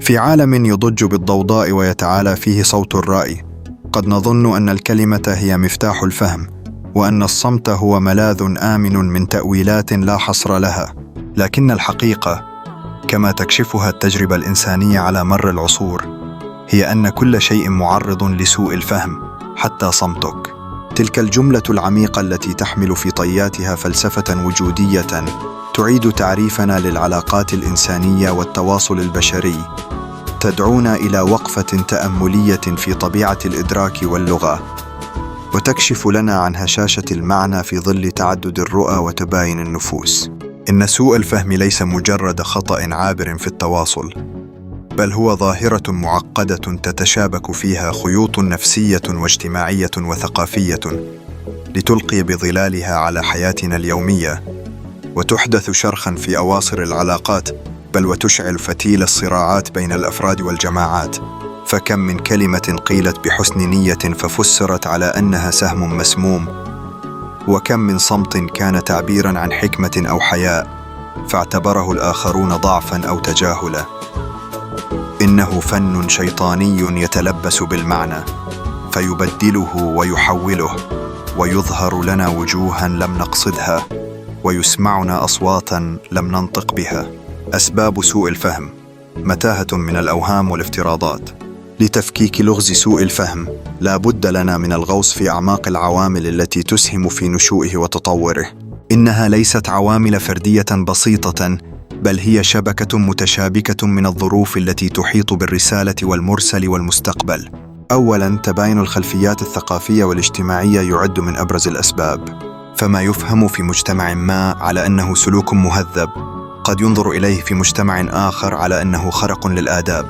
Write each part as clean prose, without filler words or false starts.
في عالم يضج بالضوضاء ويتعالى فيه صوت الرأي، قد نظن أن الكلمة هي مفتاح الفهم، وأن الصمت هو ملاذ آمن من تأويلات لا حصر لها. لكن الحقيقة، كما تكشفها التجربة الإنسانية على مر العصور، هي أن كل شيء معرض لسوء الفهم، حتى صمتك. تلك الجملة العميقة التي تحمل في طياتها فلسفة وجودية تعيد تعريفنا للعلاقات الإنسانية والتواصل البشري، تدعونا إلى وقفة تأملية في طبيعة الإدراك واللغة، وتكشف لنا عن هشاشة المعنى في ظل تعدد الرؤى وتباين النفوس. إن سوء الفهم ليس مجرد خطأ عابر في التواصل، بل هو ظاهرة معقدة تتشابك فيها خيوط نفسية واجتماعية وثقافية، لتلقي بظلالها على حياتنا اليومية، وتحدث شرخاً في أواصر العلاقات، بل وتشعل فتيل الصراعات بين الأفراد والجماعات. فكم من كلمة قيلت بحسن نية ففسرت على أنها سهم مسموم، وكم من صمت كان تعبيراً عن حكمة أو حياء فاعتبره الآخرون ضعفاً أو تجاهلاً. إنه فن شيطاني يتلبس بالمعنى، فيبدله ويحوله، ويظهر لنا وجوهاً لم نقصدها، ويسمعنا أصواتاً لم ننطق بها. أسباب سوء الفهم: متاهة من الأوهام والافتراضات. لتفكيك لغز سوء الفهم، لا بد لنا من الغوص في أعماق العوامل التي تسهم في نشوئه وتطوره. إنها ليست عوامل فردية بسيطة، بل هي شبكة متشابكة من الظروف التي تحيط بالرسالة والمرسل والمستقبل. أولاً، تباين الخلفيات الثقافية والاجتماعية يعد من أبرز الأسباب. فما يفهم في مجتمع ما على أنه سلوك مهذب، قد ينظر إليه في مجتمع آخر على أنه خرق للآداب.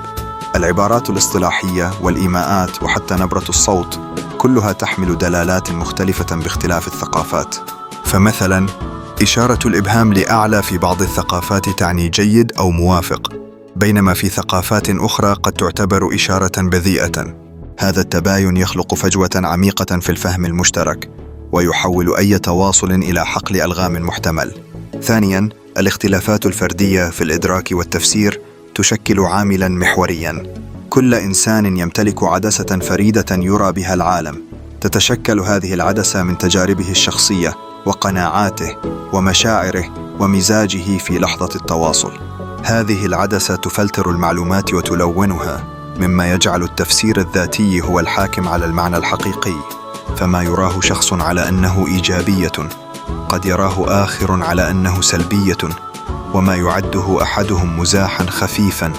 العبارات الاصطلاحية والإيماءات وحتى نبرة الصوت كلها تحمل دلالات مختلفة باختلاف الثقافات. فمثلاً، إشارة الإبهام لأعلى في بعض الثقافات تعني جيد أو موافق، بينما في ثقافات أخرى قد تعتبر إشارة بذيئة. هذا التباين يخلق فجوة عميقة في الفهم المشترك، ويحول أي تواصل إلى حقل ألغام محتمل. ثانياً، الاختلافات الفردية في الإدراك والتفسير تشكل عاملاً محورياً. كل إنسان يمتلك عدسة فريدة يرى بها العالم. تتشكل هذه العدسة من تجاربه الشخصية وقناعاته ومشاعره ومزاجه في لحظة التواصل. هذه العدسة تفلتر المعلومات وتلونها، مما يجعل التفسير الذاتي هو الحاكم على المعنى الحقيقي. فما يراه شخص على أنه إيجابية قد يراه آخر على أنه سلبية، وما يعده أحدهم مزاحاً خفيفاً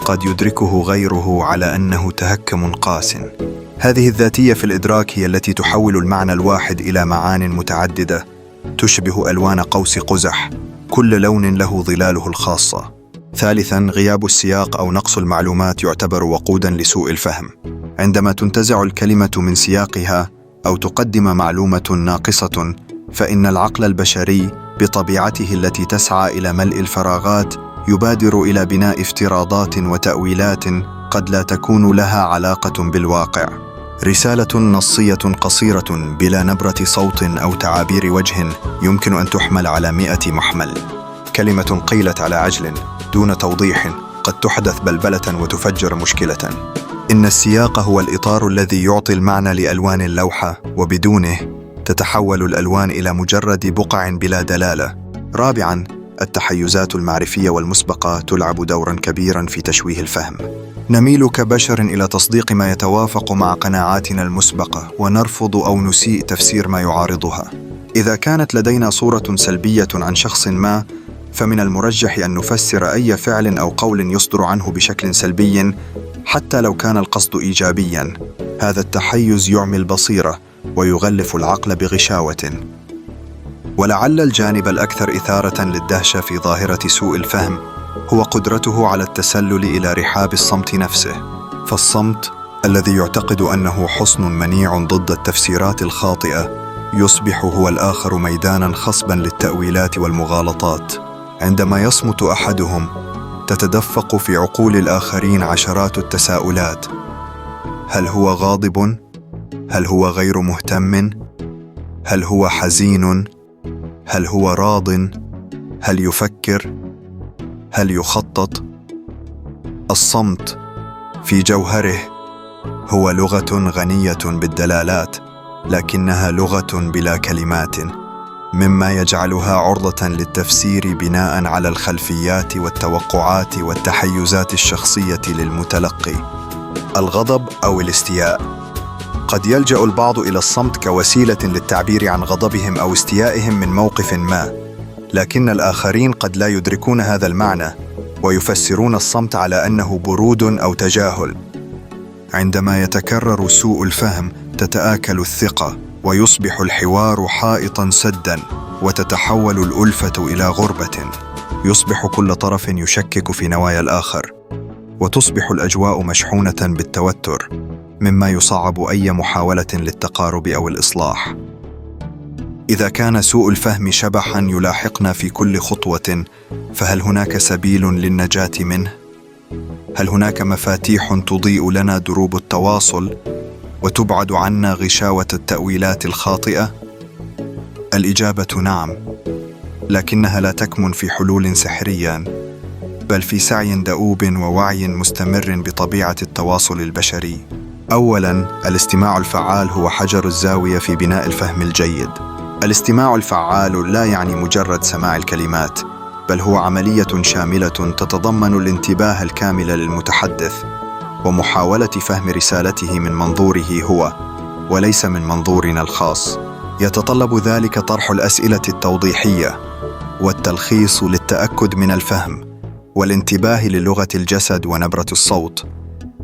قد يدركه غيره على أنه تهكم قاس. هذه الذاتية في الإدراك هي التي تحول المعنى الواحد إلى معان متعددة تشبه ألوان قوس قزح، كل لون له ظلاله الخاصة. ثالثاً، غياب السياق أو نقص المعلومات يعتبر وقوداً لسوء الفهم. عندما تنتزع الكلمة من سياقها أو تقدم معلومة ناقصة، فإن العقل البشري بطبيعته التي تسعى إلى ملء الفراغات يبادر إلى بناء افتراضات وتأويلات قد لا تكون لها علاقة بالواقع. رسالة نصية قصيرة بلا نبرة صوت أو تعابير وجه يمكن أن تحمل على 100 محمل. كلمة قيلت على عجل دون توضيح قد تحدث بلبلة وتفجر مشكلة. إن السياق هو الإطار الذي يعطي المعنى لألوان اللوحة، وبدونه تتحول الألوان إلى مجرد بقع بلا دلالة. رابعاً، التحيزات المعرفية والمسبقة تلعب دوراً كبيراً في تشويه الفهم. نميل كبشر إلى تصديق ما يتوافق مع قناعاتنا المسبقة، ونرفض أو نسيء تفسير ما يعارضها. إذا كانت لدينا صورة سلبية عن شخص ما، فمن المرجح أن نفسر أي فعل أو قول يصدر عنه بشكل سلبي حتى لو كان القصد إيجابياً. هذا التحيز يعمي البصيرة ويغلف العقل بغشاوة. ولعل الجانب الأكثر إثارة للدهشة في ظاهرة سوء الفهم هو قدرته على التسلل إلى رحاب الصمت نفسه. فالصمت الذي يعتقد أنه حصن منيع ضد التفسيرات الخاطئة يصبح هو الآخر ميداناً خصباً للتأويلات والمغالطات. عندما يصمت أحدهم تتدفق في عقول الآخرين عشرات التساؤلات: هل هو غاضب؟ هل هو غير مهتم؟ هل هو حزين؟ هل هو راض؟ هل يفكر؟ هل يخطط؟ الصمت في جوهره هو لغة غنية بالدلالات، لكنها لغة بلا كلمات، مما يجعلها عرضة للتفسير بناء على الخلفيات والتوقعات والتحيزات الشخصية للمتلقي. الغضب أو الاستياء. قد يلجأ البعض إلى الصمت كوسيلة للتعبير عن غضبهم أو استيائهم من موقف ما، لكن الآخرين قد لا يدركون هذا المعنى ويفسرون الصمت على أنه برود أو تجاهل. عندما يتكرر سوء الفهم تتآكل الثقة، ويصبح الحوار حائطاً سداً، وتتحول الألفة إلى غربة. يصبح كل طرف يشكك في نوايا الآخر، وتصبح الأجواء مشحونة بالتوتر، مما يصعب أي محاولة للتقارب أو الإصلاح. إذا كان سوء الفهم شبحاً يلاحقنا في كل خطوة، فهل هناك سبيل للنجاة منه؟ هل هناك مفاتيح تضيء لنا دروب التواصل وتبعد عنا غشاوة التأويلات الخاطئة؟ الإجابة نعم، لكنها لا تكمن في حلول سحرية، بل في سعي دؤوب ووعي مستمر بطبيعة التواصل البشري. أولاً، الاستماع الفعال هو حجر الزاوية في بناء الفهم الجيد. الاستماع الفعال لا يعني مجرد سماع الكلمات، بل هو عملية شاملة تتضمن الانتباه الكامل للمتحدث ومحاولة فهم رسالته من منظوره هو وليس من منظورنا الخاص. يتطلب ذلك طرح الأسئلة التوضيحية والتلخيص للتأكد من الفهم، والانتباه للغة الجسد ونبرة الصوت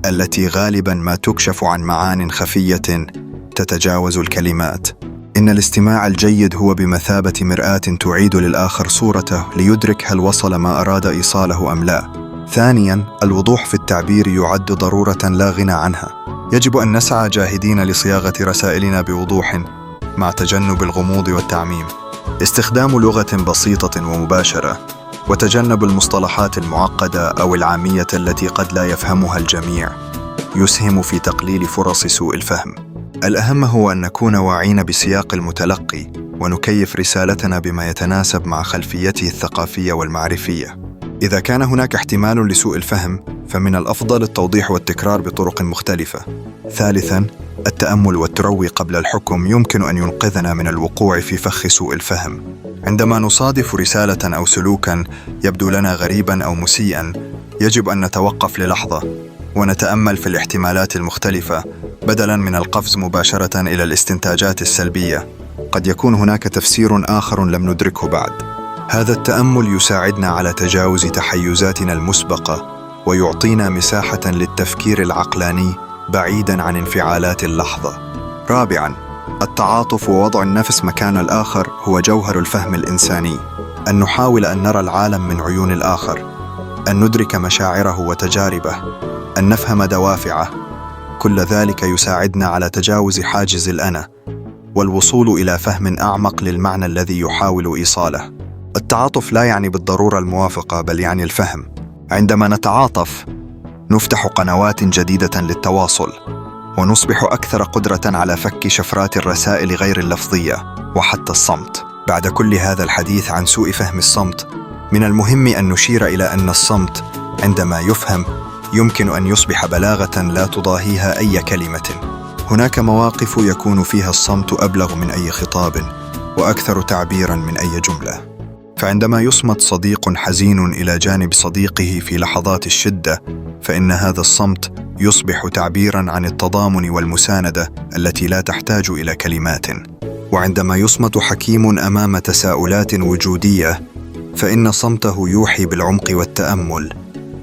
التي غالباً ما تكشف عن معان خفية تتجاوز الكلمات. إن الاستماع الجيد هو بمثابة مرآة تعيد للآخر صورته ليدرك هل وصل ما أراد إيصاله أم لا. ثانياً، الوضوح في التعبير يعد ضرورة لا غنى عنها. يجب أن نسعى جاهدين لصياغة رسائلنا بوضوح مع تجنب الغموض والتعميم. استخدام لغة بسيطة ومباشرة، وتجنب المصطلحات المعقدة أو العامية التي قد لا يفهمها الجميع، يسهم في تقليل فرص سوء الفهم. الأهم هو أن نكون واعين بسياق المتلقي، ونكيف رسالتنا بما يتناسب مع خلفيته الثقافية والمعرفية. إذا كان هناك احتمال لسوء الفهم، فمن الأفضل التوضيح والتكرار بطرق مختلفة. ثالثاً، التأمل والتروي قبل الحكم يمكن أن ينقذنا من الوقوع في فخ سوء الفهم. عندما نصادف رسالة أو سلوكاً يبدو لنا غريباً أو مسيئاً، يجب أن نتوقف للحظة ونتأمل في الاحتمالات المختلفة بدلاً من القفز مباشرة إلى الاستنتاجات السلبية. قد يكون هناك تفسير آخر لم ندركه بعد. هذا التأمل يساعدنا على تجاوز تحيزاتنا المسبقة، ويعطينا مساحة للتفكير العقلاني بعيداً عن انفعالات اللحظة. رابعاً، التعاطف ووضع النفس مكان الآخر هو جوهر الفهم الإنساني. أن نحاول أن نرى العالم من عيون الآخر، أن ندرك مشاعره وتجاربه، أن نفهم دوافعه، كل ذلك يساعدنا على تجاوز حاجز الأنا والوصول إلى فهم أعمق للمعنى الذي يحاول إيصاله. التعاطف لا يعني بالضرورة الموافقة، بل يعني الفهم. عندما نتعاطف نفتح قنوات جديدة للتواصل، ونصبح أكثر قدرة على فك شفرات الرسائل غير اللفظية وحتى الصمت. بعد كل هذا الحديث عن سوء فهم الصمت، من المهم أن نشير إلى أن الصمت عندما يفهم يمكن أن يصبح بلاغة لا تضاهيها أي كلمة. هناك مواقف يكون فيها الصمت أبلغ من أي خطاب، وأكثر تعبيراً من أي جملة. فعندما يصمت صديق حزين إلى جانب صديقه في لحظات الشدة، فإن هذا الصمت يصبح تعبيراً عن التضامن والمساندة التي لا تحتاج إلى كلمات. وعندما يصمت حكيم أمام تساؤلات وجودية، فإن صمته يوحي بالعمق والتأمل،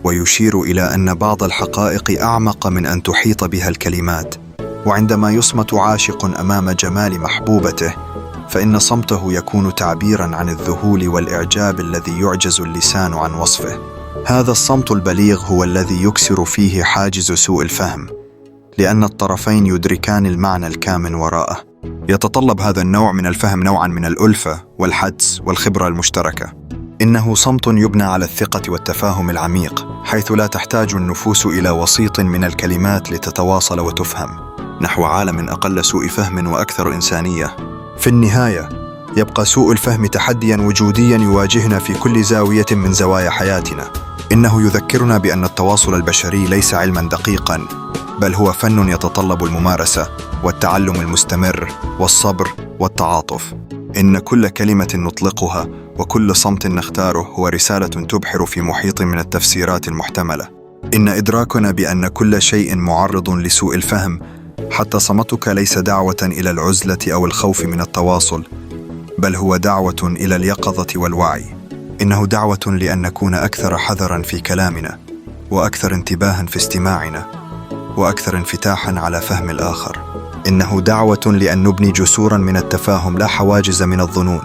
ويشير إلى أن بعض الحقائق أعمق من أن تحيط بها الكلمات. وعندما يصمت عاشق أمام جمال محبوبته، فإن صمته يكون تعبيراً عن الذهول والإعجاب الذي يعجز اللسان عن وصفه. هذا الصمت البليغ هو الذي يكسر فيه حاجز سوء الفهم، لأن الطرفين يدركان المعنى الكامن وراءه. يتطلب هذا النوع من الفهم نوعاً من الألفة والحدس والخبرة المشتركة. إنه صمت يبنى على الثقة والتفاهم العميق، حيث لا تحتاج النفوس إلى وسيط من الكلمات لتتواصل وتفهم، نحو عالم أقل سوء فهم وأكثر إنسانية. في النهاية، يبقى سوء الفهم تحدياً وجودياً يواجهنا في كل زاوية من زوايا حياتنا. إنه يذكرنا بأن التواصل البشري ليس علماً دقيقاً، بل هو فن يتطلب الممارسة والتعلم المستمر والصبر والتعاطف. إن كل كلمة نطلقها وكل صمت نختاره هو رسالة تبحر في محيط من التفسيرات المحتملة. إن إدراكنا بأن كل شيء معرض لسوء الفهم، حتى صمتك، ليس دعوة إلى العزلة أو الخوف من التواصل، بل هو دعوة إلى اليقظة والوعي. إنه دعوة لأن نكون أكثر حذراً في كلامنا، وأكثر انتباهاً في استماعنا، وأكثر انفتاحاً على فهم الآخر. إنه دعوة لأن نبني جسوراً من التفاهم لا حواجز من الظنون،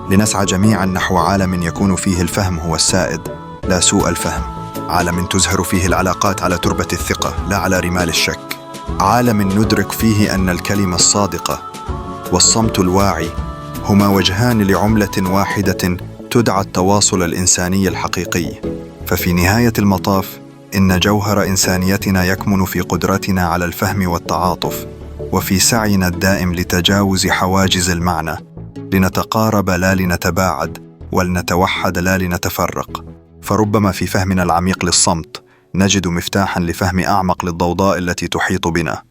لنسعى جميعاً نحو عالم يكون فيه الفهم هو السائد لا سوء الفهم، عالم تزهر فيه العلاقات على تربة الثقة لا على رمال الشك، عالم ندرك فيه أن الكلمة الصادقة والصمت الواعي هما وجهان لعملة واحدة تدعى التواصل الإنساني الحقيقي. ففي نهاية المطاف، إن جوهر إنسانيتنا يكمن في قدرتنا على الفهم والتعاطف، وفي سعينا الدائم لتجاوز حواجز المعنى، لنتقارب لا لنتباعد، ولنتوحد لا لنتفرق. فربما في فهمنا العميق للصمت نجد مفتاحاً لفهم أعمق للضوضاء التي تحيط بنا.